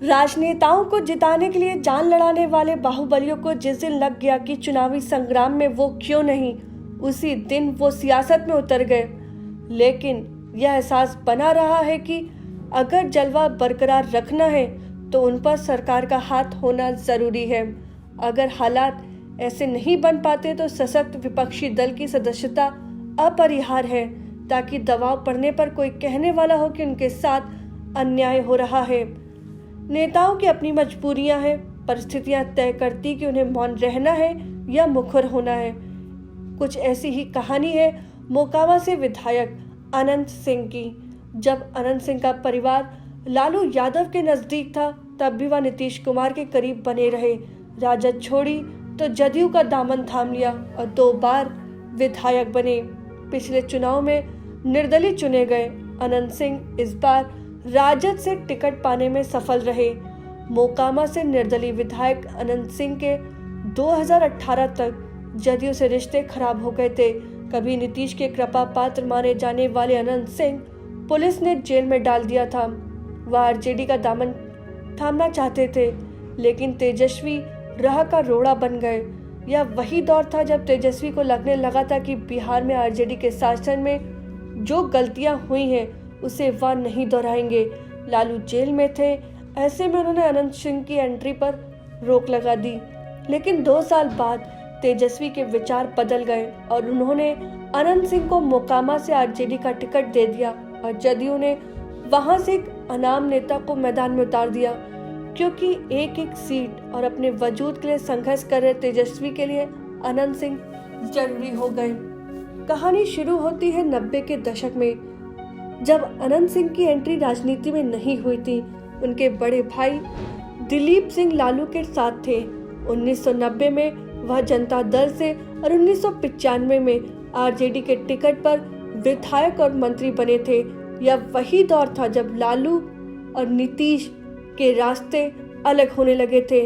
राजनेताओं को जिताने के लिए जान लड़ाने वाले बाहुबलियों को जिस दिन लग गया कि चुनावी संग्राम में वो क्यों नहीं, उसी दिन वो सियासत में उतर गए। लेकिन यह एहसास बना रहा है कि अगर जलवा बरकरार रखना है तो उन पर सरकार का हाथ होना जरूरी है। अगर हालात ऐसे नहीं बन पाते तो सशक्त विपक्षी दल की सदस्यता अपरिहार्य है, ताकि दबाव पड़ने पर कोई कहने वाला हो कि उनके साथ अन्याय हो रहा है। नेताओं की अपनी मजबूरियां हैं, परिस्थितियां तय करती कि उन्हें मौन रहना है या मुखर होना है। कुछ ऐसी ही कहानी है मोकामा से विधायक अनंत सिंह की। जब अनंत सिंह का परिवार लालू यादव के नजदीक था, तब भी वह नीतीश कुमार के करीब बने रहे। राजद छोड़ी तो जदयू का दामन थाम लिया और 2 बार विधायक बने। पिछले चुनाव में निर्दलीय चुने गए अनंत सिंह इस बार राजद से टिकट पाने में सफल रहे। मोकामा से निर्दलीय विधायक अनंत सिंह के 2018 तक जदयू से रिश्ते खराब हो गए थे। कभी नीतीश के कृपा पात्र माने जाने वाले अनंत सिंह पुलिस ने जेल में डाल दिया था। वह आरजेडी का दामन थामना चाहते थे, लेकिन तेजस्वी राह का रोड़ा बन गए। यह वही दौर था जब तेजस्वी को लगने लगा था कि बिहार में आरजेडी के शासन में जो गलतियां हुई हैं उसे वह नहीं दोहराएंगे। लालू जेल में थे, ऐसे में उन्होंने अनंत सिंह की एंट्री पर रोक लगा दी। लेकिन 2 साल बाद तेजस्वी के विचार बदल गए और उन्होंने अनंत सिंह को मोकामा से आरजेडी का टिकट दे दिया और जदयू ने वहां से एक अनाम नेता को मैदान में उतार दिया। क्योंकि एक एक सीट और अपने वजूद के लिए संघर्ष कर रहे तेजस्वी के लिए अनंत सिंह जरूरी हो गए। कहानी शुरू होती है 90 के दशक में, जब अनंत सिंह की एंट्री राजनीति में नहीं हुई थी। उनके बड़े भाई दिलीप सिंह लालू के साथ थे। 1990 में वह जनता दल से और 1995 में आरजेडी के टिकट पर विधायक और मंत्री बने थे। यह वही दौर था जब लालू और नीतीश के रास्ते अलग होने लगे थे।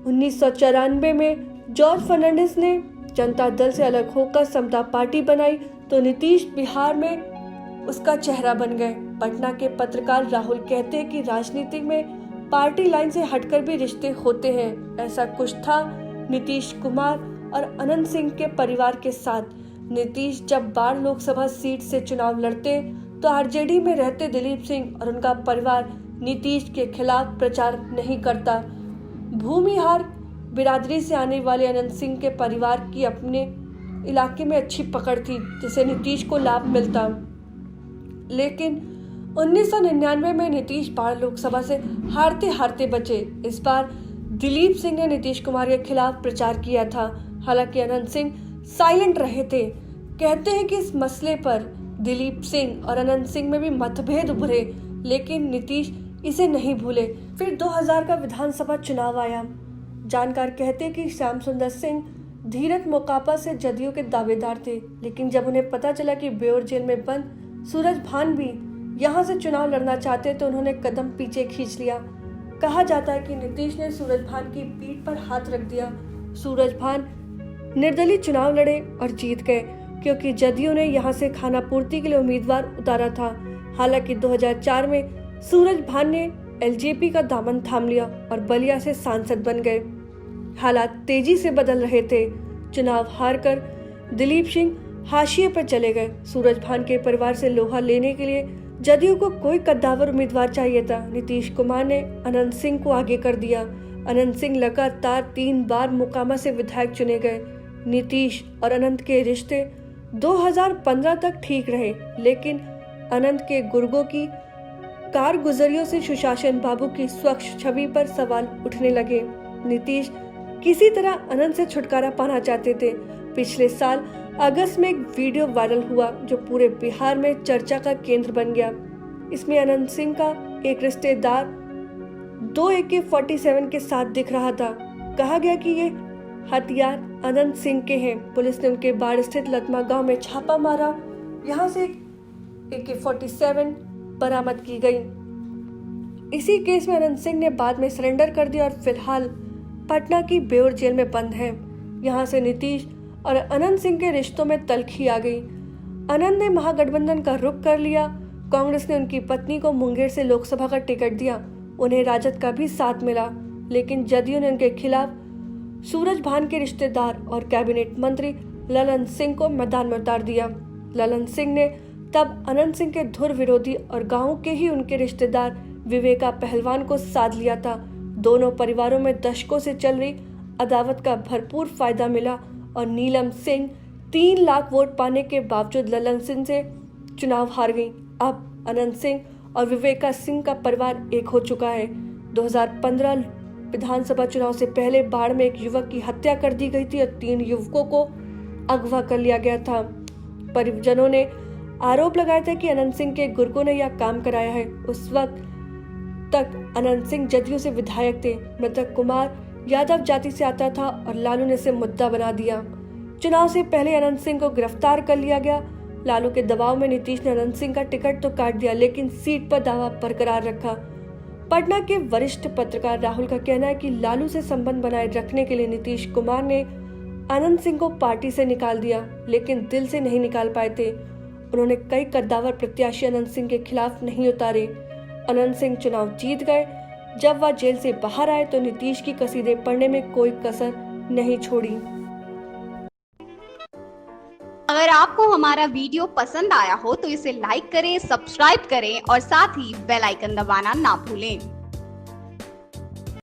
1994 में जॉर्ज फर्नांडिस ने जनता दल से अलग होकर समता पार्टी बनाई तो नीतीश बिहार में उसका चेहरा बन गए। पटना के पत्रकार राहुल कहते हैं कि राजनीति में पार्टी लाइन से हटकर भी रिश्ते होते हैं। ऐसा कुछ था नीतीश कुमार और अनंत सिंह के परिवार के साथ। नीतीश जब बाढ़ लोकसभा सीट से चुनाव लड़ते तो आरजेडी में रहते दिलीप सिंह और उनका परिवार नीतीश के खिलाफ प्रचार नहीं करता। भूमिहार बिरादरी से आने वाले अनंत सिंह के परिवार की अपने इलाके में अच्छी पकड़ थी, जिससे नीतीश को लाभ मिलता। लेकिन 1999 में नीतीश बाढ़ लोकसभा से हारते हारते बचे। इस बार दिलीप सिंह ने नीतीश कुमार के खिलाफ प्रचार किया था। हालांकि अनंत सिंह साइलेंट रहे थे। कहते हैं कि इस मसले पर दिलीप सिंह और अनंत सिंह में भी मतभेद उभरे, लेकिन नीतीश इसे नहीं भूले। फिर 2000 का विधानसभा चुनाव आया। जानकार कहते कि श्याम सुंदर सिंह धीरज मोकापा से जदयू के दावेदार थे, लेकिन जब उन्हें पता चला कि बेउर जेल में बंद सूरज भान भी यहां से चुनाव लड़ना चाहते तो उन्होंने कदम पीछे खींच लिया। कहा जाता है कि नीतीश ने सूरज भान की पीठ पर हाथ रख दिया। सूरज भान निर्दलीय चुनाव लड़े और जीत गए, क्योंकि जदयू ने यहां से खाना पूर्ति के लिए उम्मीदवार उतारा था। हालांकि 2004 में सूरज भान ने एलजेपी का दामन थाम लिया और बलिया से सांसद बन गए। हालात तेजी से बदल रहे थे। चुनाव हारकर दिलीप सिंह हाशिए पर चले गए। सूरज भान के परिवार से लोहा लेने के लिए जदयू को कोई कद्दावर उम्मीदवार चाहिए था। नीतीश कुमार ने अनंत सिंह को आगे कर दिया। अनंत सिंह लगातार 3 बार मोकामा से विधायक चुने गए। नीतीश और अनंत के रिश्ते 2015 तक ठीक रहे, लेकिन अनंत के गुर्गों की कारगुजरियों से सुशासन बाबू की स्वच्छ छवि पर सवाल उठने लगे। नीतीश किसी तरह अनंत से छुटकारा पाना चाहते थे। पिछले साल अगस्त में एक वीडियो वायरल हुआ जो पूरे बिहार में चर्चा का केंद्र बन गया। इसमें अनंत सिंह का एक रिश्तेदार 2 AK-47 के साथ दिख रहा था। कहा गया कि ये हथियार अनंत सिंह के हैं। पुलिस ने उनके बाढ़ स्थित लतमा गांव में छापा मारा। यहां से एक AK-47 बरामद की गई। इसी केस में अनंत सिंह ने बाद में सरेंडर कर दिया और फिलहाल पटना की बेउर जेल में बंद है। यहाँ से नीतीश और अनंत सिंह के रिश्तों में तल्खी आ गई। अनंत ने महागठबंधन का रुख कर लिया। कांग्रेस ने उनकी पत्नी को मुंगेर से लोकसभा का टिकट दिया। उन्हें राजद का भी साथ मिला, लेकिन जदयू ने उनके खिलाफ सूरजभान के रिश्तेदार और कैबिनेट मंत्री ललन सिंह को मैदान में उतार दिया। ललन सिंह ने तब अनंत सिंह के धुर विरोधी और गांव के ही उनके रिश्तेदार विवेका पहलवान को साध लिया था। दोनों परिवारों में दशकों से चल रही अदावत का भरपूर फायदा मिला और नीलम सिंह 3 लाख वोट पाने के बावजूद ललन सिंह से चुनाव हार गई। अब अनंत सिंह और विवेका सिंह का परिवार एक हो चुका है। 2015 विधानसभा चुनाव से पहले बाढ़ में एक युवक की हत्या कर दी गई थी और 3 युवकों को अगवा कर लिया गया था। परिजनों ने आरोप लगाया था कि अनंत सिंह के गुर्गों ने यह काम कराया है। उस वक्त तक अनंत सिंह जदयू से विधायक थे। मृतक कुमार यादव जाति से आता था और लालू ने इसे मुद्दा बना दिया। चुनाव से पहले अनंत सिंह को गिरफ्तार कर लिया गया। लालू के दबाव में नीतीश ने अनंत सिंह का टिकट तो काट दिया, लेकिन सीट पर दावा बरकरार रखा। पटना के वरिष्ठ पत्रकार राहुल का कहना है कि लालू से संबंध बनाए रखने के लिए नीतीश कुमार ने अनंत सिंह को पार्टी से निकाल दिया, लेकिन दिल से नहीं निकाल पाए थे। उन्होंने कई कद्दावर प्रत्याशी अनंत सिंह के खिलाफ नहीं उतारे। अनंत सिंह चुनाव जीत गए। जब वह जेल से बाहर आए तो नीतीश की कसीदे पढ़ने में कोई कसर नहीं छोड़ी। अगर आपको हमारा वीडियो पसंद आया हो तो इसे लाइक करें, सब्सक्राइब करें और साथ ही बेल आइकन दबाना ना भूलें।